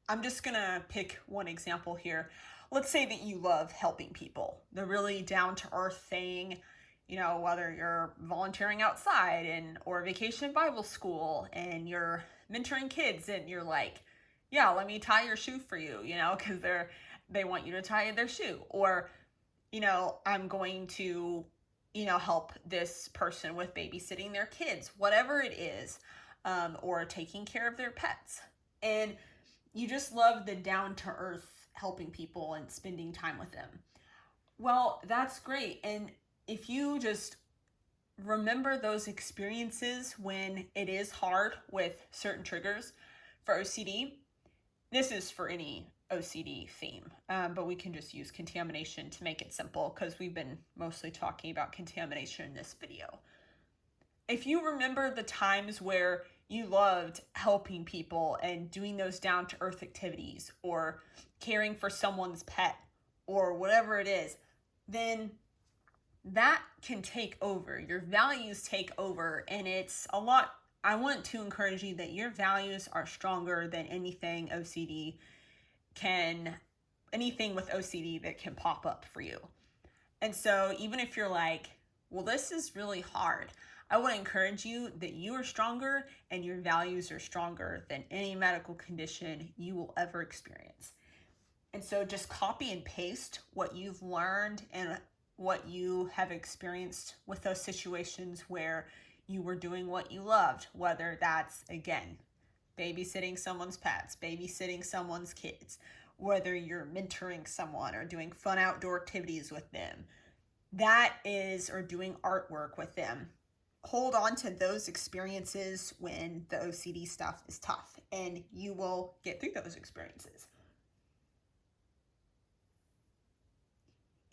I'm just gonna pick one example here. Let's say that you love helping people. The really down to earth thing, whether you're volunteering outside and or vacation Bible school and you're mentoring kids and you're like, yeah, let me tie your shoe for you, because they want you to tie their shoe. Or, I'm going to, help this person with babysitting their kids, whatever it is, or taking care of their pets. And you just love the down to earth helping people and spending time with them. Well, that's great. And if you just remember those experiences when it is hard with certain triggers for OCD, this is for any OCD theme, but we can just use contamination to make it simple because we've been mostly talking about contamination in this video. If you remember the times where you loved helping people and doing those down to earth activities or caring for someone's pet or whatever it is, then that can take over. Your values take over, and it's a lot. I want to encourage you that your values are stronger than anything with OCD that can pop up for you. And so even if you're like, well, this is really hard, I want to encourage you that you are stronger and your values are stronger than any medical condition you will ever experience. And so just copy and paste what you've learned and what you have experienced with those situations where you were doing what you loved, whether that's, again, babysitting someone's pets, babysitting someone's kids, whether you're mentoring someone or doing fun outdoor activities with them, or doing artwork with them. Hold on to those experiences when the OCD stuff is tough, and you will get through those experiences.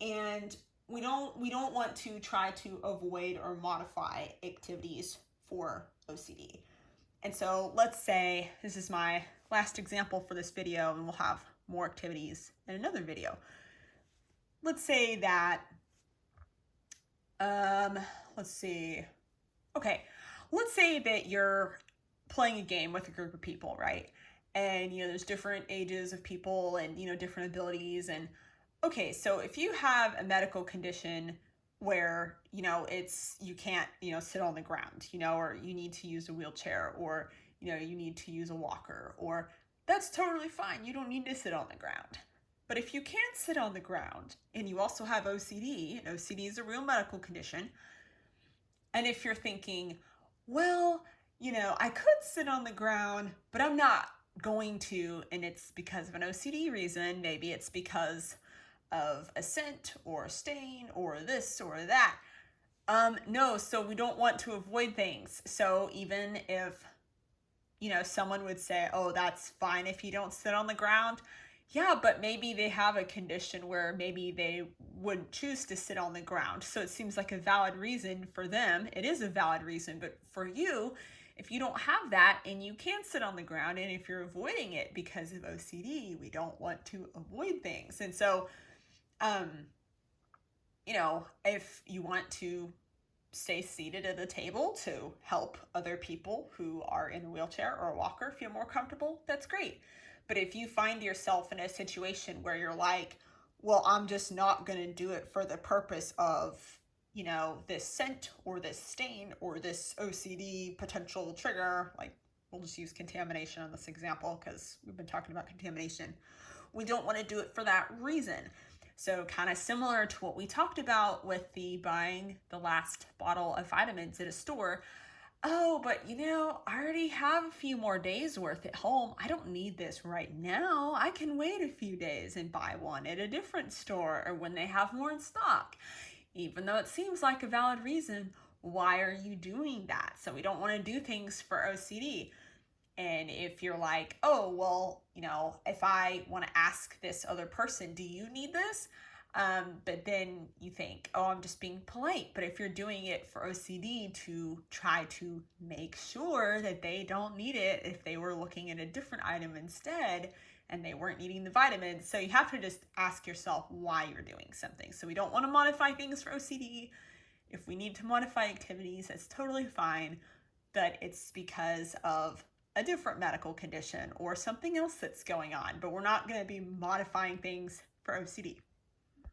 And we don't want to try to avoid or modify activities for OCD. And so let's say this is my last example for this video, and we'll have more activities in another video. Let's say that, let's say that you're playing a game with a group of people, right? And, there's different ages of people and, different abilities. And okay, so if you have a medical condition where, you can't, sit on the ground, or you need to use a wheelchair, or, you need to use a walker, or that's totally fine. You don't need to sit on the ground. But if you can't sit on the ground and you also have OCD, and OCD is a real medical condition, and if you're thinking, well, I could sit on the ground, but I'm not going to, and it's because of an OCD reason, maybe it's because of a scent or a stain or this or that. No, so we don't want to avoid things. So even if, someone would say, oh, that's fine if you don't sit on the ground. Yeah, but maybe they have a condition where maybe they wouldn't choose to sit on the ground. So it seems like a valid reason for them. It is a valid reason, but for you, if you don't have that and you can sit on the ground, and if you're avoiding it because of OCD, we don't want to avoid things. And so, if you want to stay seated at a table to help other people who are in a wheelchair or a walker feel more comfortable, that's great. But if you find yourself in a situation where you're like, well, I'm just not going to do it for the purpose of, this scent or this stain or this OCD potential trigger, like we'll just use contamination on this example because we've been talking about contamination. We don't want to do it for that reason. So kind of similar to what we talked about with the buying the last bottle of vitamins at a store. Oh, but I already have a few more days worth at home. I don't need this right now. I can wait a few days and buy one at a different store or when they have more in stock. Even though it seems like a valid reason, why are you doing that? So we don't want to do things for OCD. And if you're like, oh, well, if I want to ask this other person, do you need this? But then you think, oh, I'm just being polite. But if you're doing it for OCD to try to make sure that they don't need it, if they were looking at a different item instead and they weren't needing the vitamins, so you have to just ask yourself why you're doing something. So we don't want to modify things for OCD. If we need to modify activities, that's totally fine, but it's because of a different medical condition or something else that's going on, but we're not going to be modifying things for OCD.